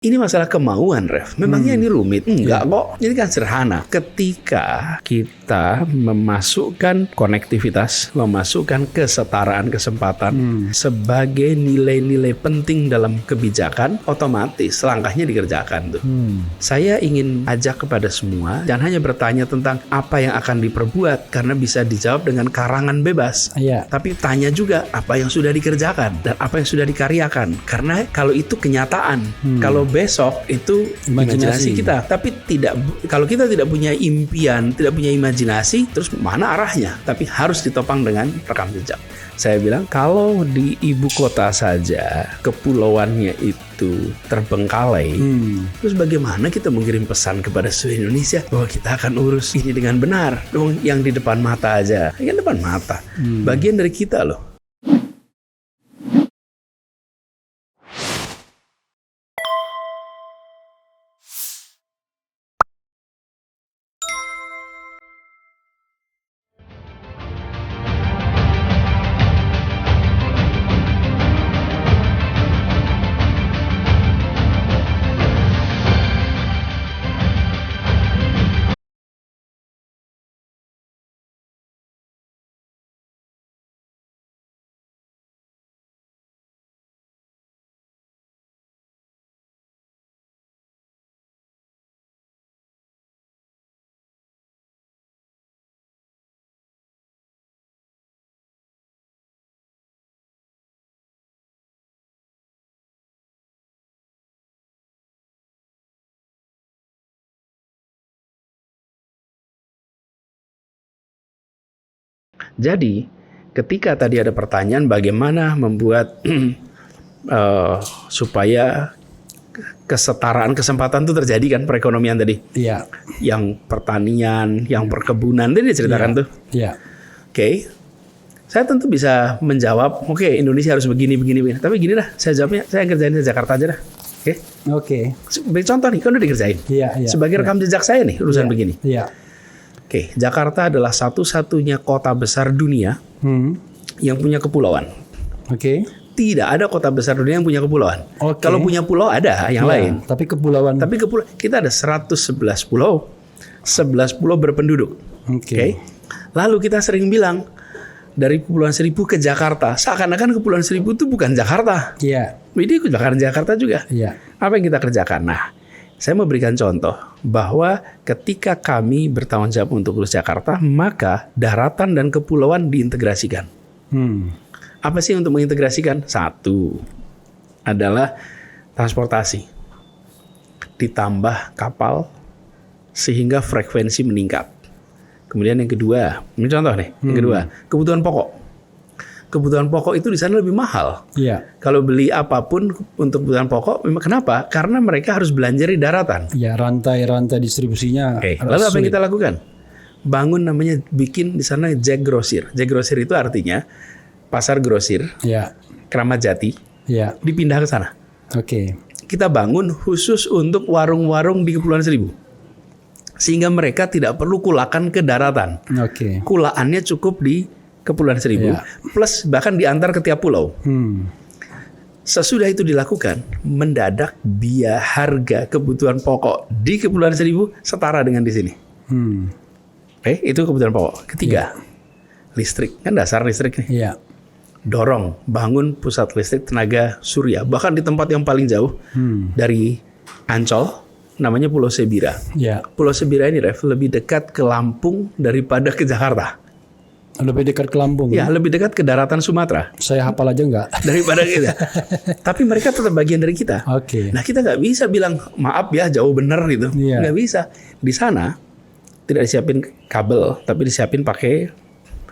Ini masalah kemauan, Ref. Memangnya ini rumit? Enggak kok. Ini kan sederhana. Ketika kita memasukkan konektivitas, memasukkan kesetaraan kesempatan sebagai nilai-nilai penting dalam kebijakan, otomatis langkahnya dikerjakan tuh. Saya ingin ajak kepada semua, jangan hanya bertanya tentang apa yang akan diperbuat, karena bisa dijawab dengan karangan bebas. Tapi tanya juga apa yang sudah dikerjakan dan apa yang sudah dikaryakan. Karena kalau itu kenyataan, kalau besok itu imajinasi kita. Tapi kalau kita tidak punya impian, tidak punya imajinasi, terus mana arahnya? Tapi harus ditopang dengan rekam jejak. Saya bilang kalau di ibu kota saja kepulauannya itu terbengkalai, terus bagaimana kita mengirim pesan kepada seluruh Indonesia bahwa kita akan urus ini dengan benar? Dong, yang di depan mata aja, yang depan mata, bagian dari kita loh. Jadi, ketika tadi ada pertanyaan bagaimana membuat supaya kesetaraan kesempatan itu terjadi kan, perekonomian tadi. Yang pertanian, yang perkebunan, tadi diceritakan tuh. Oke. Saya tentu bisa menjawab, oke, Indonesia harus begini. Tapi gini dah, saya jawabnya, saya kerjain di Jakarta aja dah. Oke. Sebagai contoh nih, kan udah dikerjain. Sebagai rekam jejak saya nih, urusan begini. Oke, Jakarta adalah satu-satunya kota besar dunia yang punya kepulauan. Tidak ada kota besar dunia yang punya kepulauan. Kalau punya pulau ada yang lain. Tapi kepulauan. Kita ada 111 pulau, 11 pulau berpenduduk. Lalu kita sering bilang dari Kepulauan Seribu ke Jakarta, seakan-akan Kepulauan Seribu itu bukan Jakarta. Ini bukan Jakarta juga. Apa yang kita kerjakan? Nah, saya memberikan contoh bahwa ketika kami bertanggung jawab untuk urus Jakarta, maka daratan dan kepulauan diintegrasikan. Apa sih untuk mengintegrasikan? Satu adalah transportasi. Ditambah kapal sehingga frekuensi meningkat. Kemudian yang kedua, ini contoh nih, yang kedua, kebutuhan pokok. Kebutuhan pokok itu di sana lebih mahal. Kalau beli apapun untuk kebutuhan pokok, kenapa? Karena mereka harus belanja di daratan. Rantai distribusinya. Lalu apa yang kita lakukan? Bikin di sana Jack Grosir. Jack Grosir itu artinya pasar grosir, Kramat Jati, dipindah ke sana. Kita bangun khusus untuk warung-warung di Kepulauan Seribu, sehingga mereka tidak perlu kulakan ke daratan. Kulaannya cukup di Kepulauan Seribu, plus bahkan diantar ke tiap pulau. Sesudah itu dilakukan, mendadak harga kebutuhan pokok di Kepulauan Seribu setara dengan di sini. Itu kebutuhan pokok. Ketiga, listrik. Kan dasar listrik nih. Dorong, bangun pusat listrik tenaga surya. Bahkan di tempat yang paling jauh dari Ancol, namanya Pulau Sebira. Pulau Sebira ini, Ref, lebih dekat ke Lampung daripada ke Jakarta. Lebih dekat ke Lampung. Lebih dekat ke daratan Sumatera. Saya hafal aja enggak? Daripada kita. Tapi mereka tetap bagian dari kita. Nah, kita nggak bisa bilang maaf ya jauh bener gitu. Nggak bisa. Di sana tidak disiapin kabel, tapi disiapin pakai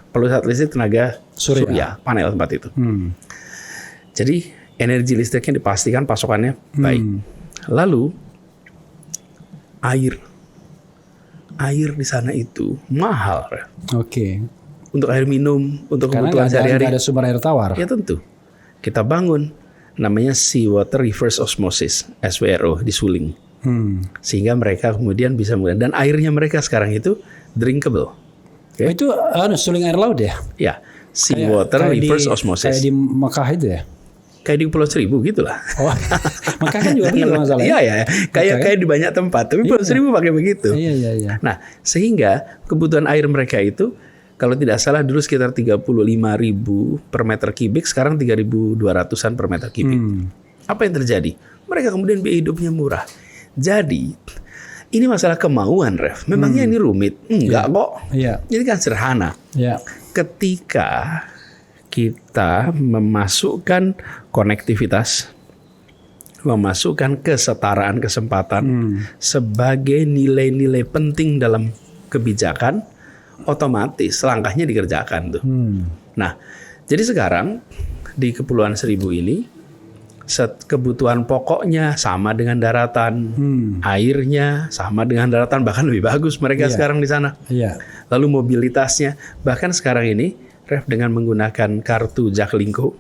pusat listrik tenaga surya, panel tempat itu. Jadi energi listriknya dipastikan pasokannya baik. Lalu air di sana itu mahal. Untuk air minum, untuk kebutuhan sehari-hari. Karena ada sumber air tawar. Ya tentu. Kita bangun namanya Seawater Reverse Osmosis, SWRO, di Suling. Sehingga mereka kemudian bisa menggunakan. Dan airnya mereka sekarang itu drinkable. Itu Suling air laut ya? Seawater Reverse Osmosis. Kayak di Mekah itu ya? kayak di Pulau Seribu gitulah. Oh, maka kan juga begitu masalahnya. Iya ya, kayak di banyak tempat. Tapi Pulau Seribu pakai begitu. Iya. Nah, sehingga kebutuhan air mereka itu kalau tidak salah dulu sekitar 35.000 per meter kubik, sekarang 3.200-an per meter kubik. Apa yang terjadi? Mereka kemudian biaya hidupnya murah. Jadi ini masalah kemauan, Ref. Memangnya ini rumit? Enggak kok. Iya. Ini kan sederhana. Iya. Ketika kita memasukkan konektivitas, memasukkan kesetaraan kesempatan sebagai nilai-nilai penting dalam kebijakan, otomatis langkahnya dikerjakan tuh. Nah, jadi sekarang di Kepulauan Seribu ini kebutuhan pokoknya sama dengan daratan, airnya sama dengan daratan, bahkan lebih bagus mereka sekarang di sana. Iya. Lalu mobilitasnya, bahkan sekarang ini, Ref, dengan menggunakan kartu Jaklingko,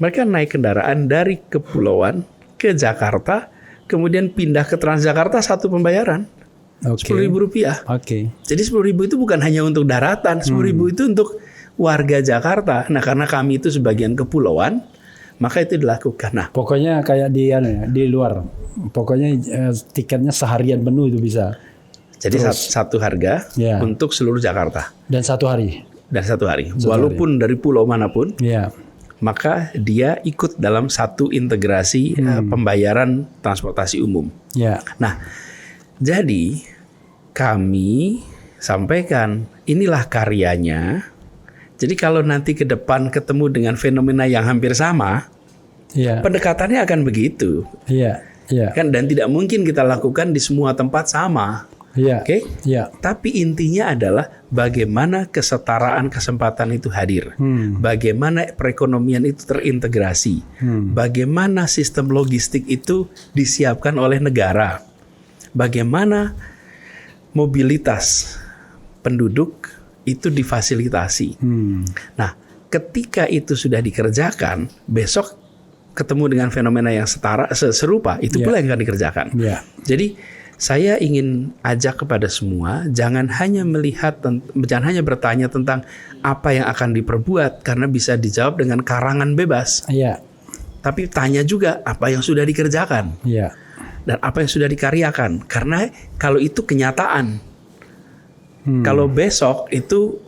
mereka naik kendaraan dari kepulauan ke Jakarta, kemudian pindah ke Transjakarta satu pembayaran. Rp10.000. Jadi Rp10.000 itu bukan hanya untuk daratan, Rp10.000 itu untuk warga Jakarta. Nah, karena kami itu sebagian kepulauan, maka itu dilakukan. Nah, pokoknya kayak di luar. Pokoknya tiketnya seharian penuh itu bisa. Jadi satu harga untuk seluruh Jakarta. Dan satu hari. Walaupun dari pulau manapun, maka dia ikut dalam satu integrasi pembayaran transportasi umum. Nah, jadi kami sampaikan inilah karyanya. Jadi kalau nanti ke depan ketemu dengan fenomena yang hampir sama, pendekatannya akan begitu. Kan, dan tidak mungkin kita lakukan di semua tempat sama. Tapi intinya adalah bagaimana kesetaraan kesempatan itu hadir, bagaimana perekonomian itu terintegrasi, bagaimana sistem logistik itu disiapkan oleh negara, bagaimana mobilitas penduduk itu difasilitasi. Nah, ketika itu sudah dikerjakan, besok ketemu dengan fenomena yang serupa, itu pula yang akan dikerjakan. Jadi saya ingin ajak kepada semua, jangan hanya bertanya tentang apa yang akan diperbuat, karena bisa dijawab dengan karangan bebas. Tapi tanya juga apa yang sudah dikerjakan dan apa yang sudah dikaryakan, karena kalau itu kenyataan. Kalau besok itu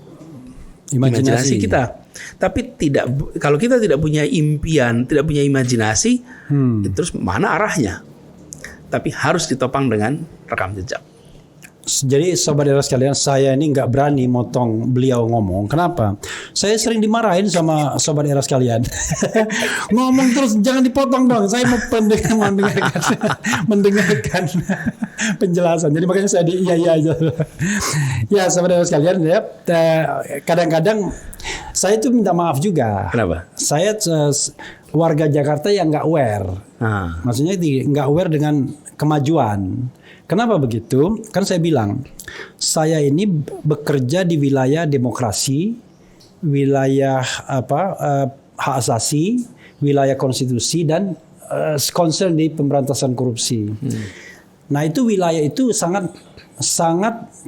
imajinasi kita. Tapi kalau kita tidak punya impian, tidak punya imajinasi, terus mana arahnya? Tapi harus ditopang dengan rekam jejak. Jadi sobat era sekalian, saya ini nggak berani motong beliau ngomong. Kenapa? Saya sering dimarahin sama sobat era sekalian. Ngomong terus, jangan dipotong dong. Saya mau mendengarkan penjelasan. Jadi makanya saya iya aja. Ya sobat era sekalian, ya kadang-kadang saya itu minta maaf juga. Kenapa? Saya warga Jakarta yang nggak aware. Maksudnya nggak aware dengan kemajuan. Kenapa begitu? Kan saya bilang, saya ini bekerja di wilayah demokrasi, wilayah hak asasi, wilayah konstitusi, dan concern di pemberantasan korupsi. Nah, itu wilayah itu sangat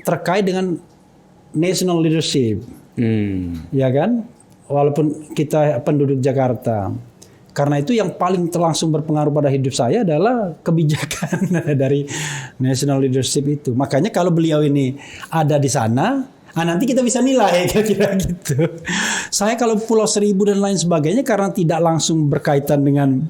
terkait dengan national leadership, ya kan? Walaupun kita penduduk Jakarta. Karena itu yang paling langsung berpengaruh pada hidup saya adalah kebijakan dari national leadership itu. Makanya kalau beliau ini ada di sana, nanti kita bisa nilai kira-kira gitu. Saya kalau Pulau Seribu dan lain sebagainya karena tidak langsung berkaitan dengan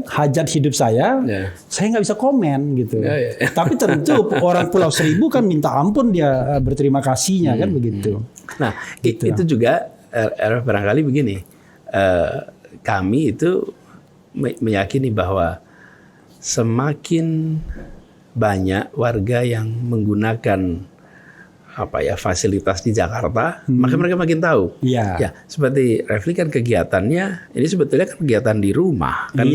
hajat hidup saya nggak bisa komen gitu. Tapi tentu orang Pulau Seribu kan minta ampun dia berterima kasihnya kan begitu. Nah gitu. Itu juga barangkali begini. Kami itu meyakini bahwa semakin banyak warga yang menggunakan fasilitas di Jakarta, maka mereka makin tahu. Ya, seperti Refli kan kegiatannya ini sebetulnya kan kegiatan di rumah kan,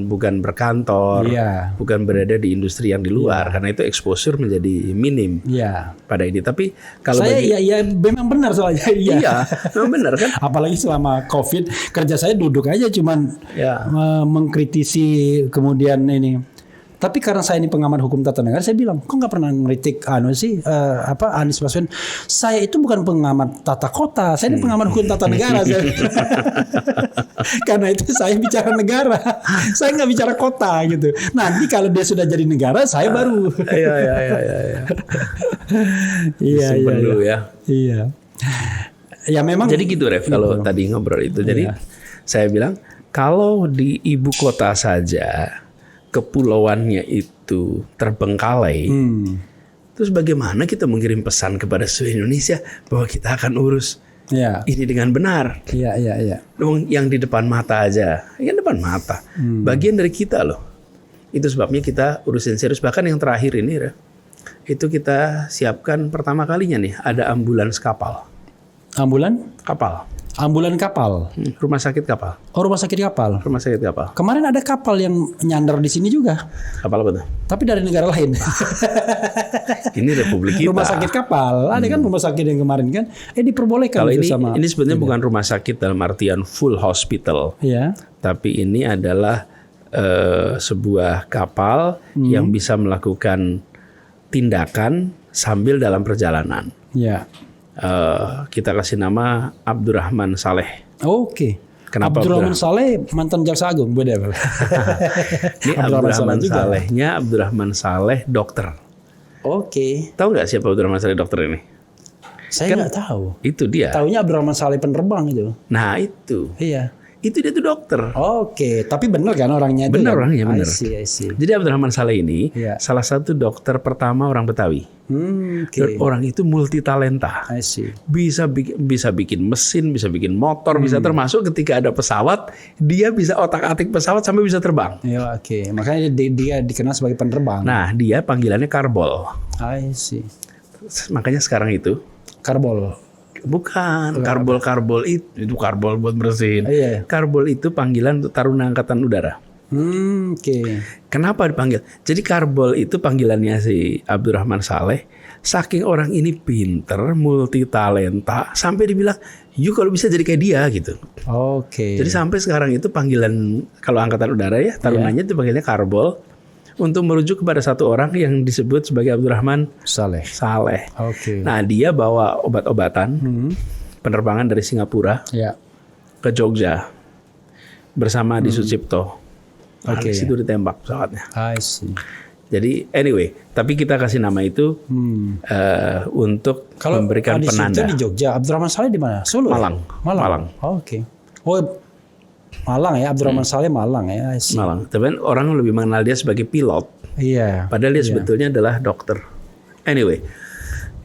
bukan berkantor, bukan berada di industri yang di luar, karena itu exposure menjadi minim pada ini. Tapi kalau saya memang benar soalnya. Memang benar kan. Apalagi selama COVID kerja saya duduk aja cuman mengkritisi kemudian ini. Tapi karena saya ini pengamat hukum tata negara, saya bilang, kok nggak pernah ngeritik Anies Baswedan? Saya itu bukan pengamat tata kota, saya ini pengamat hukum tata negara. Karena itu saya bicara negara, saya nggak bicara kota gitu. Nanti kalau dia sudah jadi negara, saya baru. Iya. Dulu ya. Iya. Ya memang. Jadi gitu Rev, kalau tadi ngobrol itu. Jadi saya bilang kalau di ibu kota saja kepulauannya itu terbengkalai, terus bagaimana kita mengirim pesan kepada seluruh Indonesia bahwa kita akan urus ini dengan benar? Iya. Yang di depan mata aja, yang depan mata, bagian dari kita loh. Itu sebabnya kita urusin serius. Bahkan yang terakhir ini, Rev, itu kita siapkan pertama kalinya nih ada ambulans kapal. Ambulan kapal. Rumah sakit kapal. Oh, rumah sakit kapal. Rumah sakit kapal. Kemarin ada kapal yang nyandar di sini juga. Kapal apa tuh? Tapi dari negara lain. Ini Republik kita. Rumah sakit kapal. Ada kan rumah sakit yang kemarin kan? Diperbolehkan. Kalau ini sebenarnya bukan rumah sakit dalam artian full hospital. Iya. Tapi ini adalah sebuah kapal yang bisa melakukan tindakan sambil dalam perjalanan. Iya. Kita kasih nama Abdurrahman Saleh. Oke. Kenapa Abdurrahman Saleh mantan jaksa agung, beda. Ini Abdurrahman Salehnya Abdurrahman Saleh dokter. Oke. Tahu nggak siapa Abdurrahman Saleh dokter ini? Saya nggak tahu. Itu dia. Taunya Abdurrahman Saleh penerbang itu. Nah itu. Iya. Itu dia tuh dokter. Oke, tapi benar kan orangnya itu? Benar kan? orangnya, benar. I see. Jadi Abdurrahman Saleh ini salah satu dokter pertama orang Betawi. Dan orang itu multi talenta. I see. Bisa bikin mesin, bisa bikin motor, bisa termasuk ketika ada pesawat, dia bisa otak-atik pesawat sampai bisa terbang. Ya, oke. Makanya dia dikenal sebagai penerbang. Nah, dia panggilannya Karbol. I see. Makanya sekarang itu Karbol. Bukan, karbol itu karbol buat bersihin. Iya. Karbol itu panggilan untuk Taruna Angkatan Udara. Oke. Kenapa dipanggil? Jadi karbol itu panggilannya si Abdurrahman Saleh. Saking orang ini pinter, multi talenta, sampai dibilang, "You kalau bisa jadi kayak dia," gitu. Oke. Jadi sampai sekarang itu panggilan kalau Angkatan Udara ya, tarunanya itu panggilnya karbol. Untuk merujuk kepada satu orang yang disebut sebagai Abdurrahman Saleh. Oke. Nah, dia bawa obat-obatan penerbangan dari Singapura ke Jogja bersama Adi Sucipto. Oke. Di situ ditembak pesawatnya. I see. Jadi anyway, tapi kita kasih nama itu untuk kalau memberikan penanda. Kalau di Jogja, Abdurrahman Saleh di mana? Solo. Malang. Oke. Oh, Malang ya, Abdurrahman Saleh Malang ya. Malang. Tapi orang lebih mengenal dia sebagai pilot. Iya. Padahal dia sebetulnya adalah dokter. Anyway,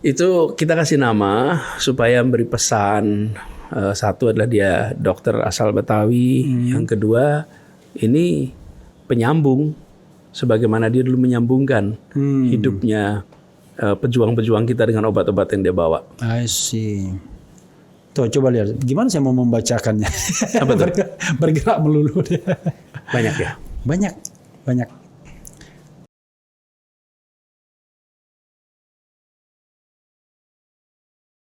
itu kita kasih nama supaya memberi pesan. Satu adalah dia dokter asal Betawi. Yang kedua, ini penyambung. Sebagaimana dia dulu menyambungkan hidupnya pejuang-pejuang kita dengan obat-obat yang dia bawa. I see. Tuh coba lihat, gimana saya mau membacakannya? Apa tuh? Bergerak melulu. Banyak ya? Banyak.